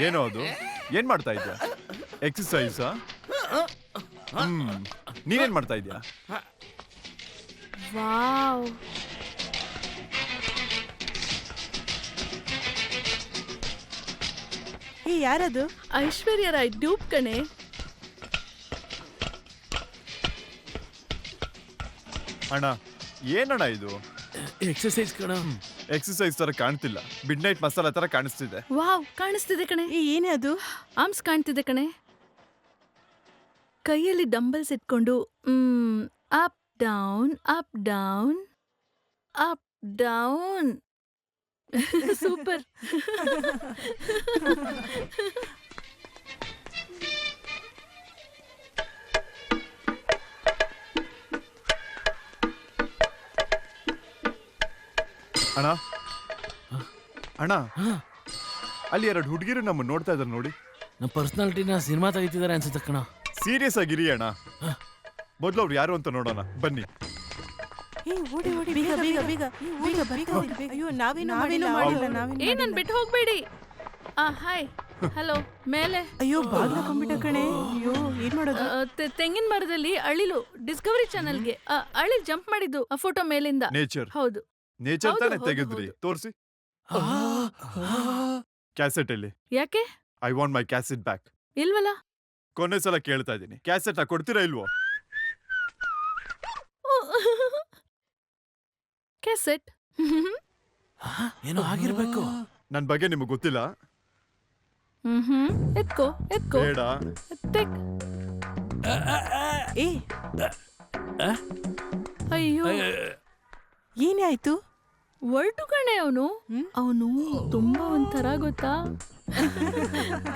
ಏನೋ ಅದು ಏನ್ ಮಾಡ್ತಾ ಇದ್ಯಾ? ಎಕ್ಸರ್ಸೈಸಾ? ನೀನೇನ್ ಮಾಡ್ತಾ ಇದ್ಯಾ? ವಾವ್, ಯಾರದು? ಐಶ್ವರ್ಯ ರಾಯ್ ಡ್ಯೂಪ್ ಕಣೆ. ಅಣ್ಣ ಏನಣ್ಣ ಇದು? ಎಕ್ಸರ್ಸೈಸ್ ಕಣ. ಎಕ್ಸರ್ಸೈಸ್ ತರ ಕಾಣ್ತಿಲ್ಲ, ಮಿಡ್ ನೈಟ್ ಮಸಾಲಾ ತರ ಕಾಣಿಸ್ತಿದೆ. ವಾವ್, ಕಾಣಿಸ್ತಿದೆ ಕಣೆ. ಏನೇ ಅದು? ಆರ್ಮ್ಸ್ ಕಾಣ್ತಿದೆ ಕಣೆ. ಕೈಯಲ್ಲಿ ಡಂಬಲ್ಸ್ ಇಟ್ಕೊಂಡು up down up down up down. Super. ಅಣ್ಣ ಅಣ್ಣ, ಅಲ್ಲಿ 2 ಹುಡುಗಿರು ನಮ್ಮ ನೋಡ್ತಾ ಇದಾರೆ ನೋಡಿ. ನಮ್ಮ ಪರ್ಸನಾಲಿಟಿನ ಸಿನಿಮಾ ತೆಗಿತಿದ್ದಾರೆ ಅನ್ಸುತ್ತೆ ಕಣ. ಸೀರಿಯಸ್ ಆಗಿರಿ ಅಣ್ಣ, ಮೊದ್ಲು ಅವ್ರು ಯಾರು ಅಂತ ನೋಡೋಣ ಬನ್ನಿ. ಓಡಿ ಓಡಿ, ಬೇಗ ಬೇಗ ಬೇಗ ಬೇಗ ಬೇಗ. ಅಯ್ಯೋ, ನಾವೇನು ಮಾಡಿಲ್ಲ. ನನ್ ಬಿಟ್ಟು ಹೋಗ್ಬೇಡಿ. Hi, hello. ಮೇಲೆ. ಅಯ್ಯೋ, ಬಾಗ್ಲ ಕಂಬಿಟ ಕಣೆ. ಅಯ್ಯೋ, ಏನ್ ಮಾಡೋದು? ತೆಂಗಿನ ಮರದಲ್ಲಿ ಅಳಿಲು ಡಿಸ್ಕವರಿ ಚಾನೆಲ್ಗೆ ಅಳಿಲ್ ಜಂಪ್ ಮಾಡಿದ್ದು ಆ ಫೋಟೋ ಮೇಲಿಂದ. ನೇಚರ್ ಹೌದು, ನೇಚರ್ ಹೌದು, ತಾನೇ ಹೌದು, ತೆಗೆದ್ರಿ, ಹೌದು. ತೋರಿಸಿ. ಕ್ಯಾಸೆಟ್ ಅಲ್ಲಿ. ಯಾಕೆ I want my cassette back. ಇಲ್ವಲ್ಲ? ಕೊನೆ ಸಲ ಕೇಳ್ತಾ ಇದ್ದೀನಿ, ಕ್ಯಾಸೆಟ್ ಕೊಡ್ತೀರಾ ಇಲ್ವೋ? ಕ್ಯಾಸೆಟ್ ಏನೋ ಆಗಿರ್ಬೇಕು. ನನ್ ಬಗ್ಗೆ ನಿಮಗೆ ಗೊತ್ತಿಲ್ಲ? ಎತ್ಕೋ ಎತ್ಕೋ. ಬೇಡ. ತೆಗ್. ಏ, ಅಯ್ಯೋ, ಏನೇ ಆಯ್ತು? ಒರ್ಟು ಕಣೆ ಅವನು. ಅವನು ತುಂಬಾ ಒಂಥರ ಗೊತ್ತಾ.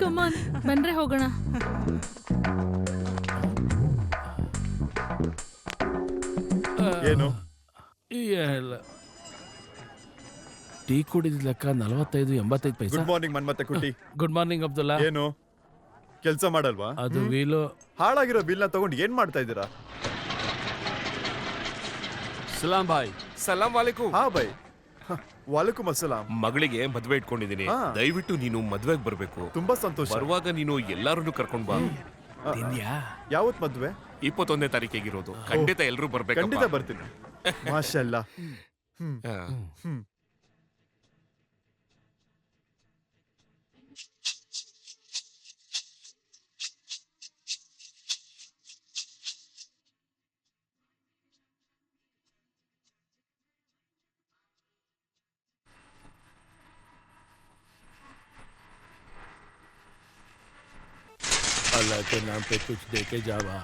ಕಮಾನ್, ಬನ್ರೆ ಹೋಗೋಣ. ಏನು? ಟೀ ಕುಡಿದ ಲೆಕ್ಕ 45-85 ಪೈಸಾ. ಗುಡ್ ಮಾರ್ನಿಂಗ್ ಮನ್ಮತ್ತೆ ಕುಟ್ಟಿ. Good morning Abdullah. ಏನು ಕೆಲ್ಸ ಮಾಡಲ್ವಾ? ಅದು ವೀಲು ಹಾಳಾಗಿರೋ ಬಿಲ್ನ ತಗೊಂಡು ಏನ್ ಮಾಡ್ತಾ ಇದ್ದೀರಾ? ಸಲಾಂ ಭಾಯ್. ಸಲಾಂ ವಾಲೇಕುಂ. ಹಾ ಬೈ. ವಾಲೇಕುಂ ಅಸ್ಸಲಾಂ. ಮಗಳಿಗೆ ಮದ್ವೆ ಇಟ್ಕೊಂಡಿದ್ದೀನಿ, ದಯವಿಟ್ಟು ನೀನು ಮದ್ವೆಗೆ ಬರ್ಬೇಕು. ತುಂಬಾ ಸಂತೋಷ. ಬರುವಾಗ ನೀನು ಎಲ್ಲಾರನ್ನು ಕರ್ಕೊಂಡ್ ಬಾ. ಯಾವತ್ ಮದ್ವೆ? 21ನೇ ತಾರೀಕಿಗಿರೋದು. ಖಂಡಿತ ಎಲ್ರೂ ಬರ್ಬೇಕು. ಖಂಡಿತ ಬರ್ತೀನಿ. ಮಾಷಲ್ಲಾ. अल्लाह के नाम पे कुछ दे के जावा.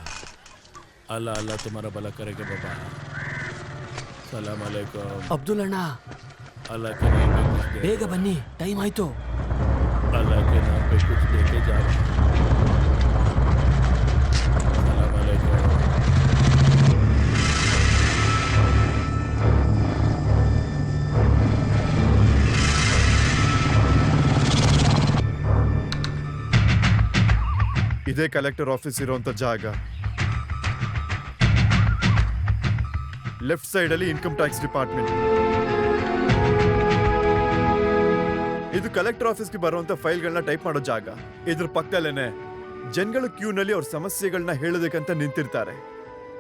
अल्लाह अल्लाह तुम्हारा भला करेगा बाबा. ಸಲಾಮ್ ಅಲೈಕುಂ. ಅಬ್ದುಲ್ ಅಣ್ಣ, अल्लाह के नाम पे कुछ दे. ಬೇಗ ಬನ್ನಿ, ಟೈಮ್ ಆಯ್ತು. अल्लाह के नाम पे कुछ दे के जावा. ಸಲಾಮ್ ಅಲೈಕುಂ. ಇದೇ ಕಲೆಕ್ಟರ್ ಆಫೀಸ್ ಇರುವಂತ ಜಾಗ. ಲೆಫ್ಟ್ ಸೈಡ್ ಅಲ್ಲಿ ಇನ್ಕಮ್ ಟ್ಯಾಕ್ಸ್ ಡಿಪಾರ್ಟ್ಮೆಂಟ್. ಇದು ಕಲೆಕ್ಟರ್ ಆಫೀಸ್ಗೆ ಬರುವಂತ ಫೈಲ್ಗಳನ್ನ ಟೈಪ್ ಮಾಡೋ ಜಾಗ. ಇದ್ರ ಪಕ್ಕದಲ್ಲೇನೆ ಜನಗಳು ಕ್ಯೂನಲ್ಲಿ ಅವ್ರ ಸಮಸ್ಯೆಗಳನ್ನ ಹೇಳೋದಕ್ಕಂತ ನಿಂತಿರ್ತಾರೆ.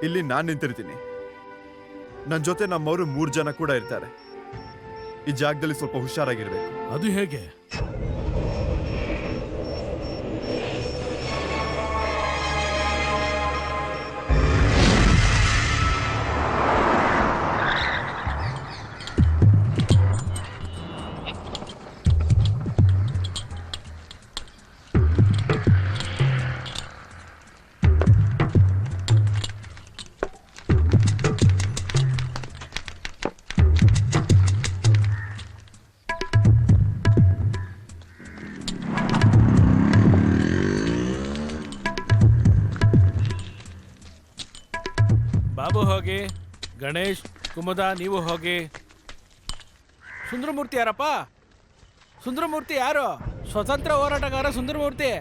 ಇಲ್ಲಿ ನಾನ್ ನಿಂತಿರ್ತೀನಿ, ನನ್ನ ಜೊತೆ ನಮ್ಮವರು 3 ಜನ ಕೂಡ ಇರ್ತಾರೆ. ಈ ಜಾಗದಲ್ಲಿ ಸ್ವಲ್ಪ ಹುಷಾರಾಗಿರ್ಬೇಕು. ಅದು ಹೇಗೆ? ಬಾಬು ಹೋಗಿ, ಗಣೇಶ್, ಕುಮುದ ನೀವು ಹೋಗಿ. ಸುಂದರಮೂರ್ತಿ ಯಾರಪ್ಪ? ಸುಂದರಮೂರ್ತಿ ಯಾರು? ಸ್ವತಂತ್ರ ಹೋರಾಟಗಾರ ಸುಂದರಮೂರ್ತಿ.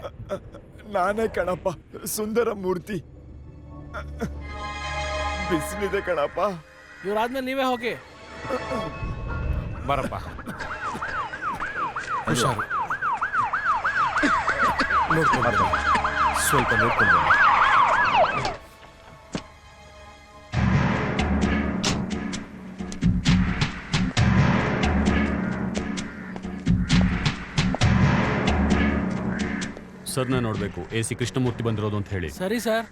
ನಾನೇ ಕಣಪ್ಪ, ಸುಂದರ ಮೂರ್ತಿ. ಬಿಸಿಲಿದೆ ಕಣಪ್ಪ. ಇವ್ರಾದ್ಮೇಲೆ ನೀವೇ ಹೋಗಿ. ಬರಪ್ಪ. ಹುಷಾರು. ನೋಡ್ಕೊಂಡು ಬನ್ನಿ. ಸ್ವಲ್ಪ ನೋಡ್ಕೊಂಡು ಬನ್ನಿ. ಸರ್ನ ನೋಡಬೇಕು. ಎ ಸಿ ಕೃಷ್ಣಮೂರ್ತಿ ಬಂದಿರೋದು ಅಂತ ಹೇಳಿ. ಸರಿ ಸರ್.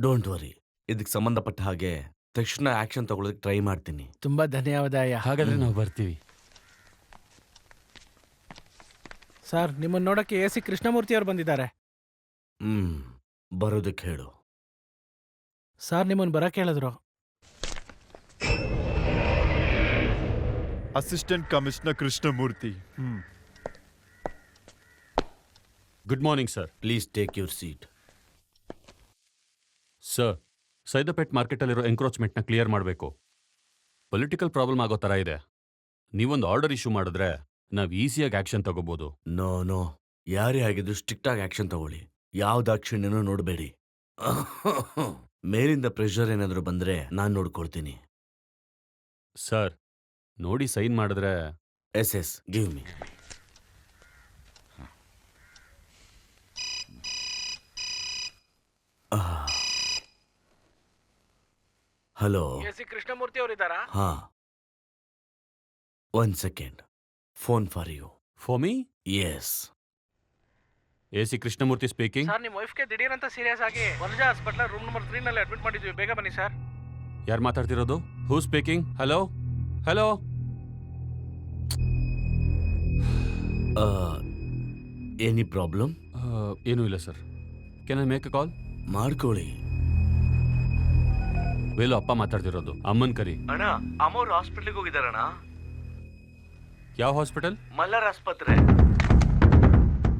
ಡೋಂಟ್ ವರಿ, ಇದಕ್ಕೆ ಸಂಬಂಧಪಟ್ಟ ಹಾಗೆ ತಕ್ಷಣ ಆಕ್ಷನ್ ತಗೊಳ್ಳೋದಕ್ಕೆ ಟ್ರೈ ಮಾಡ್ತೀನಿ. ತುಂಬಾ ಧನ್ಯವಾದ ಅಯ್ಯ. ಹಾಗಾದ್ರೆ ನಾವು ಬರ್ತೀವಿ. ಸರ್, ನಿಮ್ಮನ್ನ ನೋಡಕ್ಕೆ ಎ ಸಿ ಕೃಷ್ಣಮೂರ್ತಿ ಅವರು ಬಂದಿದ್ದಾರೆ. ಬರೋದಕ್ಕೆ ಹೇಳು. ಸರ್, ನಿಮ್ಮನ್ನ ಬರಕ್ಕೆ ಹೇಳಿದ್ರು. Assistant commissioner Krishnamurthy. Good morning sir. Please take your seat. Sir, Saidapet ಮಾರ್ಕೆಟಲ್ಲಿರೋ ಎನ್ಕ್ರೋಚ್ಮೆಂಟ್ನ ಕ್ಲಿಯರ್ ಮಾಡಬೇಕು. ಪೊಲಿಟಿಕಲ್ ಪ್ರಾಬ್ಲಮ್ ಆಗೋ ಥರ ಇದೆ. ನೀವೊಂದು ಆರ್ಡರ್ ಇಶ್ಯೂ ಮಾಡಿದ್ರೆ ನಾವು ಈಸಿಯಾಗಿ ಆಕ್ಷನ್ ತಗೋಬಹುದು. ನೋ, ಯಾರೇ ಆಗಿದ್ರು ಸ್ಟ್ರಿಕ್ಟ್ ಆಗಿ ಆಕ್ಷನ್ ತಗೊಳ್ಳಿ. ಯಾವ್ದು ಆಕ್ಷನ್ ನೋಡಬೇಡಿ. ಮೇಲಿಂದ ಪ್ರೆಷರ್ ಏನಾದರೂ ಬಂದ್ರೆ ನಾನು ನೋಡ್ಕೊಳ್ತೀನಿ. ಸರ್, ನೋಡಿ ಸೈನ್ ಮಾಡಿದ್ರೆ. Yes give me. Hello. A C Krishnamurthy ಅವರು ಇದ್ದಾರಾ? ಹಾ, 1 second. Phone for you. For me? Yes. A C Krishnamurthy speaking. Sir, ನಿಮ್ಮ ವೈಫ್ಗೆ ದಿಢೀರ್ ಅಂತ ಸೀರಿಯಸ್ ಆಗಿ ವರ್ಜಾ ಹಾಸ್ಪಿಟಲ್ ರೂಮ್ ನಂಬರ್ 3 ನಲ್ಲಿ ಅಡ್ಮಿಟ್ ಮಾಡಿದ್ವಿ. ಬೇಗ ಬನ್ನಿ ಸರ್. ಯಾರು ಮಾತಾಡ್ತಿರೋದು? Who speaking? Hello hello. Any problem? ಏನೂ ಇಲ್ಲ sir. Can I make a call? ಮಾಡ್ಕೊಳ್ಳಿ. ವೇಲು ಅಪ್ಪ ಮಾತಾಡ್ತಿರೋದು. ಅಮ್ಮನ್ ಕರಿ. ಅಣ್ಣ, ಅಮ್ಮವ್ರು ಹಾಸ್ಪಿಟ್ಲಿಗೆ ಹೋಗಿದಾರಣ್ಣ. ಯಾವ ಹಾಸ್ಪಿಟಲ್? ಮಲ್ಲರ್ ಆಸ್ಪತ್ರೆ.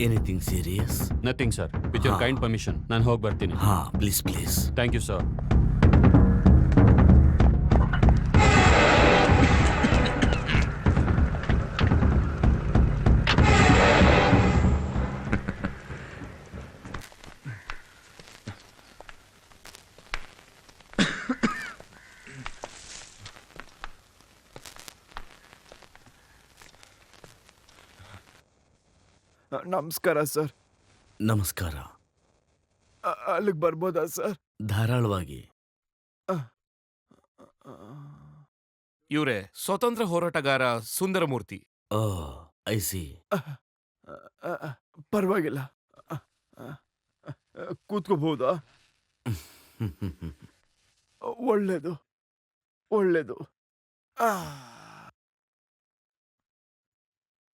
Anything serious? Nothing sir. With your kind permission ನಾನು ಹೋಗಿ ಬರ್ತೀನಿ. ಹಾ, ಪ್ಲೀಸ್. Thank you sir. ನಮಸ್ಕಾರ ಸರ್. ನಮಸ್ಕಾರ. ಅಲ್ಲಿಗೆ ಬರ್ಬೋದಾ ಸರ್? ಧಾರಾಳವಾಗಿ. ಇವ್ರೆ ಸ್ವತಂತ್ರ ಹೋರಾಟಗಾರ ಸುಂದರಮೂರ್ತಿ. I C. ಪರವಾಗಿಲ್ಲ, ಕೂತ್ಕೋಬಹುದಾ? ಒಳ್ಳೇದು.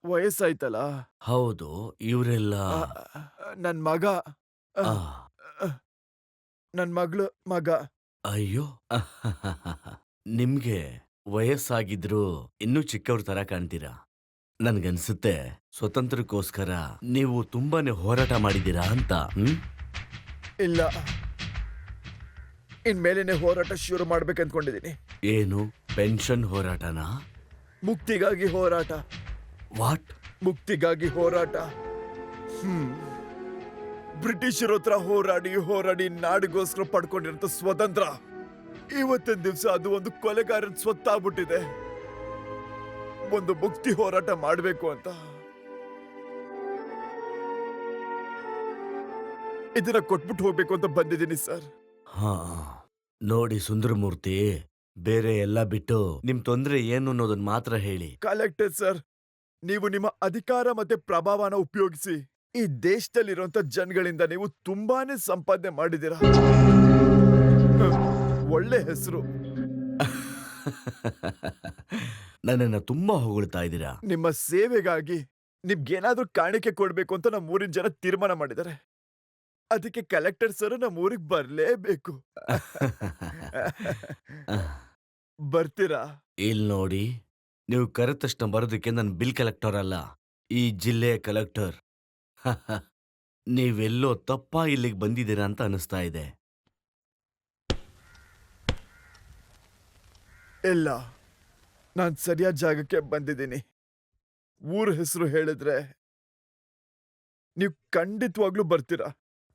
ವಯಸ್ಸಾಯ್ತಲ್ಲ. ಹೌದು, ಇವರೆಲ್ಲ ನನ್ ಮಗ, ನನ್ ಮಗಳು ಮಗ. ಅಯ್ಯೋ, ನಿಮ್ಗೆ ವಯಸ್ಸಾಗಿದ್ರು ಇನ್ನೂ ಚಿಕ್ಕವ್ರ ತರ ಕಾಣ್ತೀರಾ. ನನ್ಗನ್ಸುತ್ತೆ ಸ್ವತಂತ್ರಕ್ಕೋಸ್ಕರ ನೀವು ತುಂಬಾನೇ ಹೋರಾಟ ಮಾಡಿದ್ದೀರಾ ಅಂತ. ಇಲ್ಲ, ಇನ್ಮೇಲೇನೆ ಹೋರಾಟ ಶುರು ಮಾಡ್ಬೇಕಂದ್ಕೊಂಡಿದೀನಿ. ಏನು, ಪೆನ್ಷನ್ ಹೋರಾಟನಾ? ಮುಕ್ತಿಗಾಗಿ ಹೋರಾಟ. ವಾಟ್? ಮುಕ್ತಿಗಾಗಿ ಹೋರಾಟ. ಬ್ರಿಟಿಷರ ಹತ್ರ ಹೋರಾಡಿ ನಾಡಿಗೋಸ್ಕರ ಪಡ್ಕೊಂಡಿರೋ ಸ್ವತಂತ್ರ ಇವತ್ತಿನ ದಿವಸ ಅದು ಒಂದು ಕೊಲೆಗಾರನ ಸ್ವತ್ತಾಗ್ಬಿಟ್ಟಿದೆ. ಒಂದು ಮುಕ್ತಿ ಹೋರಾಟ ಮಾಡಬೇಕು ಅಂತ ಇದನ್ನ ಕೊಟ್ಬಿಟ್ಟು ಹೋಗ್ಬೇಕು ಅಂತ ಬಂದಿದ್ದೀನಿ ಸರ್. ಹಾ, ನೋಡಿ ಸುಂದರಮೂರ್ತಿ, ಬೇರೆ ಎಲ್ಲ ಬಿಟ್ಟು ನಿಮ್ ತೊಂದ್ರೆ ಏನು ಅನ್ನೋದನ್ನ ಮಾತ್ರ ಹೇಳಿ. ಕಲೆಕ್ಟರ್ ಸರ್, ನೀವು ನಿಮ್ಮ ಅಧಿಕಾರ ಮತ್ತೆ ಪ್ರಭಾವನ ಉಪಯೋಗಿಸಿ ಈ ದೇಶದಲ್ಲಿರುವಂತ ಜನಗಳಿಂದ ನೀವು ತುಂಬಾನೇ ಸಂಪಾದನೆ ಮಾಡಿದ್ದೀರಾ. ಒಳ್ಳೆ ಹೆಸರು. ನನ್ನನ್ನ ತುಂಬಾ ಹೊಗಳ್ತಾ ಇದ್ದೀರಾ. ನಿಮ್ಮ ಸೇವೆಗಾಗಿ ನಿಮ್ಗೇನಾದ್ರೂ ಕಾಣಿಕೆ ಕೊಡ್ಬೇಕು ಅಂತ ನಮ್ಮ ಊರಿನ ಜನ ತೀರ್ಮಾನ ಮಾಡಿದ್ದಾರೆ. ಅದಕ್ಕೆ ಕಲೆಕ್ಟರ್ ಸರ್ ನಮ್ಮ ಊರಿಗೆ ಬರ್ಲೇಬೇಕು. ಬರ್ತೀರಾ? ಇಲ್ಲಿ ನೋಡಿ, ನೀವು ಕರೆದ ತಕ್ಷಣ ಬರೋದಕ್ಕೆ ನಾನು ಬಿಲ್ ಕಲೆಕ್ಟರ್ ಅಲ್ಲ, ಈ ಜಿಲ್ಲೆಯ ಕಲೆಕ್ಟರ್. ನೀವೆಲ್ಲೋ ತಪ್ಪಾ ಇಲ್ಲಿಗೆ ಬಂದಿದ್ದೀರಾ ಅಂತ ಅನಿಸ್ತಾ ಇದೆ. ಇಲ್ಲ, ನಾನ್ ಸರಿಯಾದ ಜಾಗಕ್ಕೆ ಬಂದಿದ್ದೀನಿ. ಊರ ಹೆಸರು ಹೇಳಿದ್ರೆ ನೀವು ಖಂಡಿತವಾಗ್ಲೂ ಬರ್ತೀರಾ.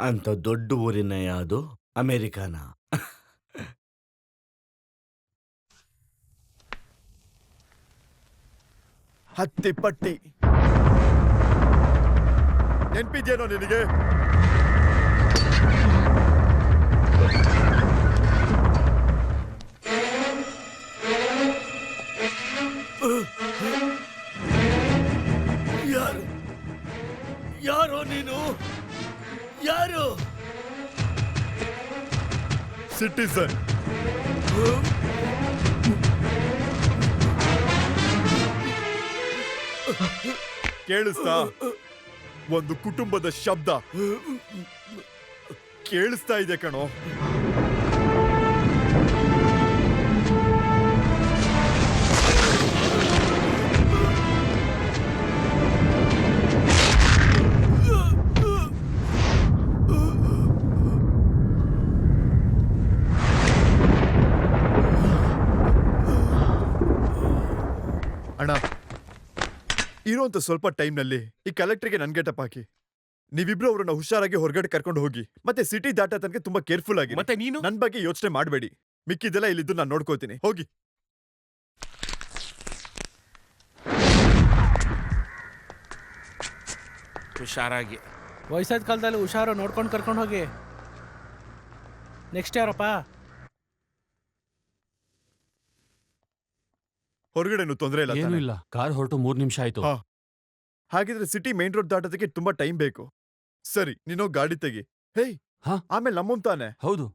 ಅಂತ ದೊಡ್ಡ ಊರಿನ ಯಾವುದು? ಅಮೆರಿಕಾನ? ಹತ್ತಿ ಪಟ್ಟಿ ನೆನ್ಪಿದ್ಯೇನೋ ನಿನಗೆ? ಯಾರು? ಯಾರೋ ನೀನು? ಯಾರು? ಸಿಟಿಸನ್. ಕೇಳಿಸ್ತಾ? ಒಂದು ಕುಟುಂಬದ ಶಬ್ದ ಕೇಳಿಸ್ತಾ ಇದೆ ಕಣೋ. ಅಣ್ಣ, ಇರೋಂತ ಸ್ವಲ್ಪ ಟೈಮ್ನಲ್ಲಿ ಈ ಕಲೆಕ್ಟರ್ಗೆ ನನ್ ಗೆಟಪ್ ಹಾಕಿ ನೀವಿಬ್ರು ಅವ್ರನ್ನ ಹುಷಾರಾಗಿ ಹೊರಗಡೆ ಕರ್ಕೊಂಡು ಹೋಗಿ. ಮತ್ತೆ ಸಿಟಿ ದಾಟ ತನಕ ತುಂಬಾ ಕೇರ್ಫುಲ್ ಆಗಿ. ಮತ್ತೆ ನೀನು? ನನ್ ಬಗ್ಗೆ ಯೋಚನೆ ಮಾಡಬೇಡಿ, ಮಿಕ್ಕಿದೆಲ್ಲ ಇಲ್ಲಿದ್ದು ನಾನು ನೋಡ್ಕೋತೀನಿ. ಹೋಗಿ. ಹುಷಾರಾಗಿ. ವಯಸ್ಸಾದ ಕಾಲದಲ್ಲಿ ಹುಷಾರು ನೋಡ್ಕೊಂಡು ಕರ್ಕೊಂಡು ಹೋಗಿ. ನೆಕ್ಸ್ಟ್ ಯಾರಪ್ಪ? ಹೊರಗಡೆನು ತೊಂದರೆ ಇಲ್ಲ ಏನೂ ತಾನೇ? ಇಲ್ಲ, ಕಾರ್ ಹೊರಟು 3 ನಿಮಿಷ ಆಯ್ತು. ಹಾ. ಹಾಗಿದ್ರೆ ಸಿಟಿ ಮೇನ್ ರೋಡ್ ದಾಟೋದಕ್ಕೆ ತುಂಬಾ ಟೈಮ್ ಬೇಕು. ಸರಿ, ನೀನೋ ಗಾಡಿ ತೆಗಿ. ಹೇಯ್, ಹಾ? ಆಮೇಲೆ ನಮ್ಮನ್ ತಾನೆ. ಹೌದು.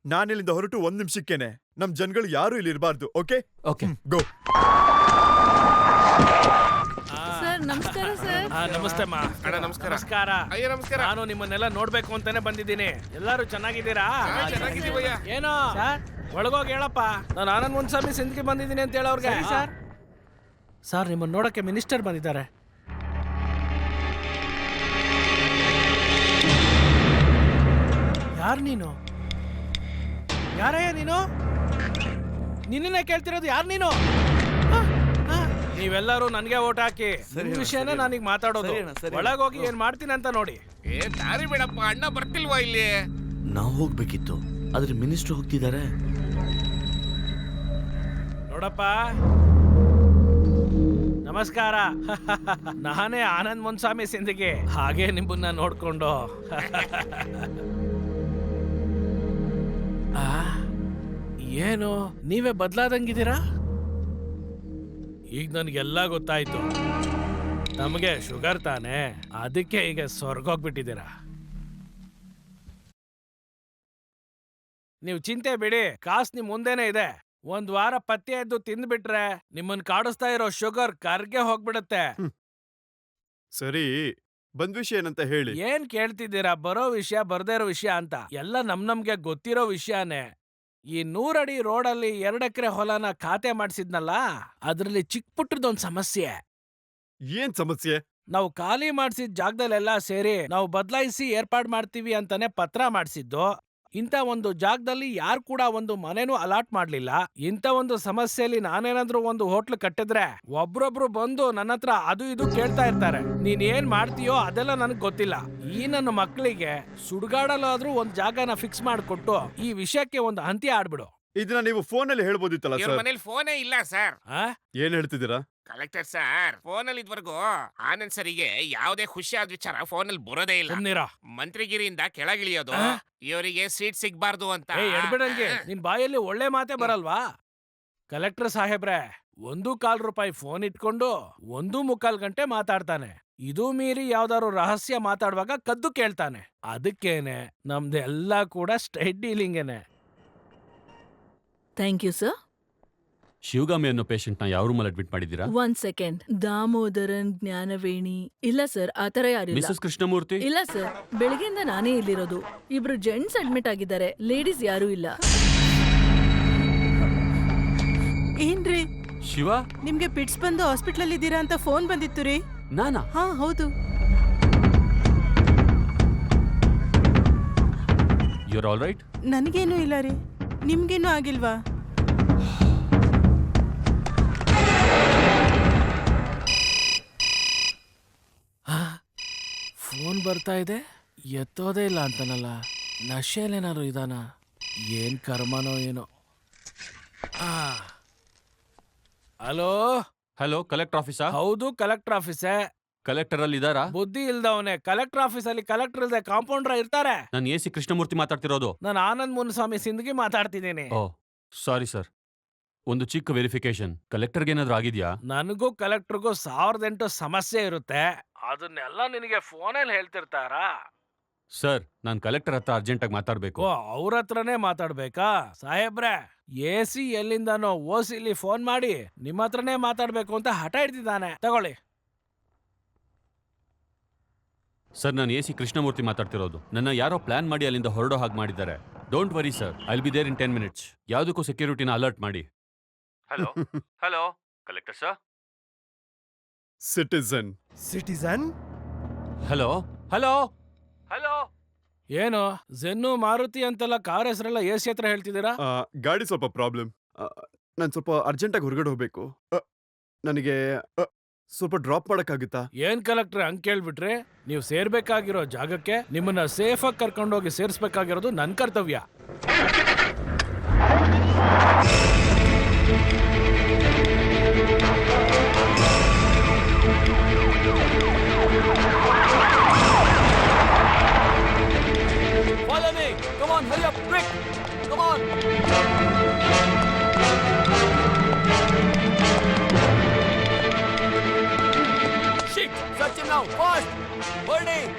ನಾನಿಲ್ಲಿಂದ ಹೊರಟು 1 ನಿಮಿಷಕ್ಕೇನೆ. ನಮ್ ಜನಗಳು ಯಾರು ಇಲ್ಲಿ ಇರಬಾರ್ದು. Okay okay. ಗೋ. ಸರ್ ನಮಸ್ಕಾರ ಸರ್. ನಮಸ್ತೆ ಅಮ್ಮ. ಅಣ್ಣ ನಮಸ್ಕಾರ. ನಮಸ್ಕಾರ. ಅಯ್ಯ ನಮಸ್ಕಾರ. ನಾನು ನಿಮ್ಮನ್ನೆಲ್ಲ ನೋಡ್ಬೇಕು ಅಂತಾನೆ ಬಂದಿದ್ದೀನಿ. ಎಲ್ಲರೂ ಚೆನ್ನಾಗಿದ್ದೀರಾ? ಚೆನ್ನಾಗಿದ್ದೀವಯ್ಯ. ಏನೋ ಒಳಗೋಗಿ ಹೇಳಪ್ಪ. ನಾನು ಆನಂದ್ ಮುನ್ಸ್ವಾಮಿ ಸಿಂಧ್ಗೆ ಬಂದಿದ್ದೀನಿ ಅಂತ ಹೇಳೋರ್ಗೆ. ಸರ್ ಸರ್ ನಿಮ್ಮನ್ನ ನೋಡಕ್ಕೆ ಮಿನಿಸ್ಟರ್ ಬಂದಿದ್ದಾರೆ. ಯಾರು ನೀನು? ಯಾರಯ್ಯ ನೀನು? ನಿನ್ನೇ ಕೇಳ್ತಿರೋದು, ಯಾರು ನೀನು? ನೀವೆಲ್ಲರೂ ನನಗೆ ಓಟ್ ಹಾಕಿ. ಸರಿ ಅಣ್ಣ, ವಿಷಯನೇ ಸರಿ ನಾನೀಗ ಮಾತಾಡೋದು. ಸರಿ ಅಣ್ಣ, ಸರಿ ಅಣ್ಣ. ಒಳಗೋಗಿ ಏನ್ ಮಾಡ್ತೀನಿ ಅಂತ ನೋಡಿ. ದಾರಿ ಬೇಡಪ್ಪ, ಅಣ್ಣ ಬರ್ತಿಲ್ವಾ ಇಲ್ಲಿ? ನಾವು ಹೋಗ್ಬೇಕಿತ್ತು, ಆದ್ರೆ ಮಿನಿಸ್ಟರ್ ಹೋಗ್ತಿದ್ದಾರೆ. ನೋಡಪ್ಪ, ನಮಸ್ಕಾರ. ನಾನೇ ಆನಂದ್ ಮುನ್ಸ್ವಾಮಿ ಸಿಂಧಿಗೆ. ಹಾಗೆ ನಿಮ್ಮನ್ನ ನೋಡ್ಕೊಂಡು ಏನು ನೀವೇ ಬದಲಾದಂಗಿದ್ದೀರಾ? ಈಗ ನನಗೆಲ್ಲ ಗೊತ್ತಾಯ್ತು. ನಮಗೆ ಶುಗರ್ ತಾನೆ, ಅದಕ್ಕೆ ಈಗ ಸ್ವರ್ಗೋಗ್ಬಿಟ್ಟಿದ್ದೀರಾ. ನೀವು ಚಿಂತೆ ಬಿಡಿ, ಕಾಸು ನಿಮ್ ಮುಂದೆನೆ ಇದೆ. 1 ವಾರ ಪತ್ತೆ ಎದ್ದು ತಿಂದ್ಬಿಟ್ರೆ ನಿಮ್ಮನ್ ಕಾಡಿಸ್ತಾ ಇರೋ ಶುಗರ್ ಕರ್ಗೆ ಹೋಗ್ಬಿಡತ್ತೆ. ಸರಿ, ಬಂದ್ ವಿಷಯ ಏನಂತ ಹೇಳಿ. ಏನ್ ಕೇಳ್ತಿದ್ದೀರಾ? ಬರೋ ವಿಷಯ ಬರ್ದೇ ಇರೋ ವಿಷಯ ಅಂತ ಎಲ್ಲ ನಮ್ಗೆ ಗೊತ್ತಿರೋ ವಿಷಯನೇ. ಈ 100 ಅಡಿ ರೋಡಲ್ಲಿ 2 ಎಕರೆ ಹೊಲನ ಖಾತೆ ಮಾಡಿಸಿದ್ನಲ್ಲ, ಅದ್ರಲ್ಲಿ ಚಿಕ್ಕ ಪುಟ್ಟದೊಂದ್ ಸಮಸ್ಯೆ. ಏನ್ ಸಮಸ್ಯೆ? ನಾವು ಖಾಲಿ ಮಾಡ್ಸಿದ್ ಜಾಗದಲ್ಲೆಲ್ಲ ಸೇರಿ ನಾವು ಬದಲಾಯಿಸಿ ಏರ್ಪಾಡ್ ಮಾಡ್ತೀವಿ ಅಂತಾನೆ ಪತ್ರ ಮಾಡ್ಸಿದ್ದು. ಇಂಥ ಒಂದು ಜಾಗದಲ್ಲಿ ಯಾರು ಕೂಡ ಒಂದು ಮನೆನೂ ಅಲಾಟ್ ಮಾಡ್ಲಿಲ್ಲ. ಇಂಥ ಒಂದು ಸಮಸ್ಯೆಯಲ್ಲಿ ನಾನೇನಾದ್ರೂ ಒಂದು ಹೋಟ್ಲ್ ಕಟ್ಟಿದ್ರೆ ಒಬ್ರೊಬ್ರು ಬಂದು ನನ್ನ ಹತ್ರ ಅದು ಇದು ಕೇಳ್ತಾ ಇರ್ತಾರೆ. ನೀನ್ ಏನ್ ಮಾಡ್ತೀಯೋ ಅದೆಲ್ಲ ನನಗ್ ಗೊತ್ತಿಲ್ಲ. ಈ ನನ್ನ ಮಕ್ಕಳಿಗೆ ಸುಡ್ಗಾಡಲಾದ್ರೂ ಒಂದ್ ಜಾಗನ ಫಿಕ್ಸ್ ಮಾಡ್ಕೊಟ್ಟು ಈ ವಿಷಯಕ್ಕೆ ಒಂದು ಅಂತ್ಯ ಆಡ್ಬಿಡು. ಇದನ್ನ ನೀವು ಫೋನಲ್ಲಿ ಹೇಳ್ಬೋದಿತ್ತಲ್ಲ ಇವ್ರ ಸರ್. ಮನೇಲಿ ಫೋನೇ ಇಲ್ಲ ಸರ್. ಏನ್ ಹೇಳ್ತಿದ್ದೀರಾ? ಕಲೆಕ್ಟರ್ ಸರ್, ಫೋನಲ್ಲಿ ಇದ್ವರೆಗೂ ಆನಂದ್ ಸರಿಗೆ ಯಾವುದೇ ಖುಷಿಯಾದ ವಿಚಾರ ಫೋನಲ್ಲಿ ಬರೋದೇ ಇಲ್ಲ. ಸುಮ್ನಿರ. ಮಂತ್ರಿಗಿರಿಯಿಂದ ಕೆಳಗಿಳಿಯೋದು, ಇವರಿಗೆ ಸೀಟ್ ಸಿಗ್ಬಾರ್ದು ಅಂತ. ಎಡ್ಬಿಡಂಗೆ, ನಿನ್ ಬಾಯಲ್ಲಿ ಒಳ್ಳೆ ಮಾತೇ ಬರಲ್ವಾ? ಕಲೆಕ್ಟರ್ ಸಾಹೇಬ್ರೆ, 1.25 ರೂಪಾಯಿ ಫೋನ್ ಇಟ್ಕೊಂಡು 1.25 ಗಂಟೆ ಮಾತಾಡ್ತಾನೆ. ಇದು ಮೀರಿ ಯಾವ್ದಾದ್ರು ರಹಸ್ಯ ಮಾತಾಡುವಾಗ ಕದ್ದು ಕೇಳ್ತಾನೆ. ಅದಕ್ಕೇನೆ ನಮ್ದೆಲ್ಲ ಕೂಡ ಸ್ಟ್ರೈಟ್ ಡೀಲಿಂಗೇನೆ. Thank you sir. ಶಿವಗಾಮಿ ಅನ್ನೋ ಪೇಷಂಟ್ನ ಯಾವ ರೂಮಲ್ಲಿ ಅಡ್ಮಿಟ್ ಮಾಡಿದ್ದೀರಾ? 1 ಸೆಕೆಂಡ್. ದಾಮೋದರನ್, ಜ್ಞಾನವೇಣಿ. ಇಲ್ಲ ಸರ್, ಆತರ ಯಾರಿಲ್ಲ. ಮಿಸಸ್ ಕೃಷ್ಣಮೂರ್ತಿ? ಇಲ್ಲ ಸರ್, ಬೆಳಗ್ಗೆಯಿಂದ ನಾನೇ ಇಲ್ಲಿರೋದು. 2 ಜೆಂಟ್ಸ್ ಅಡ್ಮಿಟ್ ಆಗಿದ್ದಾರೆ, ಲೇಡೀಸ್ ಯಾರೂ ಇಲ್ಲ. ಏನ್ರಿ ಶಿವ, ನಿಮ್ಗೆ ಪಿಟ್ಸ್ ಬಂದು ಹಾಸ್ಪಿಟಲ್ ಇದ್ದೀರಾ ಅಂತ ಫೋನ್ ಬಂದಿತ್ತು ರೀ. ನಾನಾ? ಹಾ ಹೌದು. You are all right? ನನಗೇನು ಇಲ್ಲ ರೀ. ನಿಮ್ಗೇನು ಆಗಿಲ್ವಾ? ಫೋನ್ ಬರ್ತಾ ಇದೆ. ಎತ್ತೋದೇ ಇಲ್ಲ ಅಂತಾನಲ್ಲ, ನಶೆಯಲ್ಲೇನಾದ್ರು ಇದಾನ? ಏನ್ ಕರ್ಮನೋ ಏನೋ. ಹಲೋ, ಹಲೋ, ಕಲೆಕ್ಟರ್ ಆಫೀಸಾ? ಹೌದು ಕಲೆಕ್ಟರ್ ಆಫೀಸೇ. ಕಲೆಕ್ಟರ್ ಅಲ್ಲಿ ಇದಾರಾ? ಬುದ್ಧಿ ಇಲ್ದವನೇ. ಕಲೆಕ್ಟರ್ ಆಫೀಸಲ್ಲಿ ಕಲೆಕ್ಟರ್ ಇಲ್ದೆ ಕಾಂಪೌಂಡ್ರ ಇರ್ತಾರೆ? ನಾನು ಎ ಸಿ ಕೃಷ್ಣಮೂರ್ತಿ ಮಾತಾಡ್ತಿರೋದು. ನಾನು ಆನಂದ್ ಮುನ್ಸ್ವಾಮಿ ಸಿಂದಗಿ ಮಾತಾಡ್ತಿದ್ದೀನಿ. ಓ ಸಾರಿ ಸರ್, ಒಂದು ಚಿಕ್ಕ ವೆರಿಫಿಕೇಶನ್. ಕಲೆಕ್ಟರ್ಗೆ ಏನಾದ್ರು ಆಗಿದ್ಯಾ? ನನಗೂ ಕಲೆಕ್ಟರ್ಗೂ 1008 ಸಮಸ್ಯೆ ಇರುತ್ತೆ, ಅದನ್ನೆಲ್ಲ ನಿನಗೆ ಫೋನಲ್ಲಿ ಹೇಳ್ತಿರ್ತಾರಾ? ಸರ್, ನಾನು ಕಲೆಕ್ಟರ್ ಹತ್ರ ಅರ್ಜೆಂಟಾಗಿ ಮಾತಾಡಬೇಕು. ಓ, ಅವ್ರ ಹತ್ರನೇ ಮಾತಾಡ್ಬೇಕಾ? ಸಾಹೇಬ್ರೆ, AC ಎಲ್ಲಿಂದಾನೋ ಓಸಿಲಿ ಫೋನ್ ಮಾಡಿ ನಿಮ್ಮ ಹತ್ರನೇ ಮಾತಾಡ್ಬೇಕು ಅಂತ ಹಠ ಹಿಡ್ತಿದ್ದಾನೆ. ತಗೊಳ್ಳಿ. ಸರ್, ನಾನು ಎ ಸಿ ಕೃಷ್ಣಮೂರ್ತಿ ಮಾತಾಡ್ತಿರೋದು. ನನ್ನ ಯಾರೋ ಪ್ಲಾನ್ ಮಾಡಿ ಅಲ್ಲಿಂದ ಹೊರಡೋ ಹಾಗೆ ಮಾಡಿದ್ದಾರೆ. Don't worry sir, I will be there in 10 minutes. ಯಾವುದಕ್ಕೂ ಸೆಕ್ಯೂರಿಟಿನ ಅಲರ್ಟ್ ಮಾಡಿ. Hello hello, collector sir. Citizen. Citizen? Hello hello hello. ಏನು ಜೆನ್ನು ಮಾರುತಿ ಅಂತೆಲ್ಲ ಕಾರ್ ಹೆಸರೆಲ್ಲ AC ಹತ್ರ ಹೇಳ್ತಿದ್ದೀರಾ? ಗಾಡಿ ಸ್ವಲ್ಪ ಪ್ರಾಬ್ಲಮ್. ನಾನು ಸ್ವಲ್ಪ ಅರ್ಜೆಂಟಾಗಿ ಹೊರಗಡೆ ಹೋಗ್ಬೇಕು. ನನಗೆ ಸ್ವಲ್ಪ ಡ್ರಾಪ್ ಮಾಡಕ್ಕಾಗುತ್ತಾ? ಏನ್ ಕಲೆಕ್ಟ್ರೆ ಹಂಗ್ ಕೇಳ್ಬಿಟ್ರಿ? ನೀವು ಸೇರ್ಬೇಕಾಗಿರೋ ಜಾಗಕ್ಕೆ ನಿಮ್ಮನ್ನ ಸೇಫ್ ಆಗಿ ಕರ್ಕೊಂಡೋಗಿ ಸೇರ್ಸ್ಬೇಕಾಗಿರೋದು ನನ್ ಕರ್ತವ್ಯ. Follow me. Come on, hurry up, quick. Come on. Shit, search him now, fast. Hold it.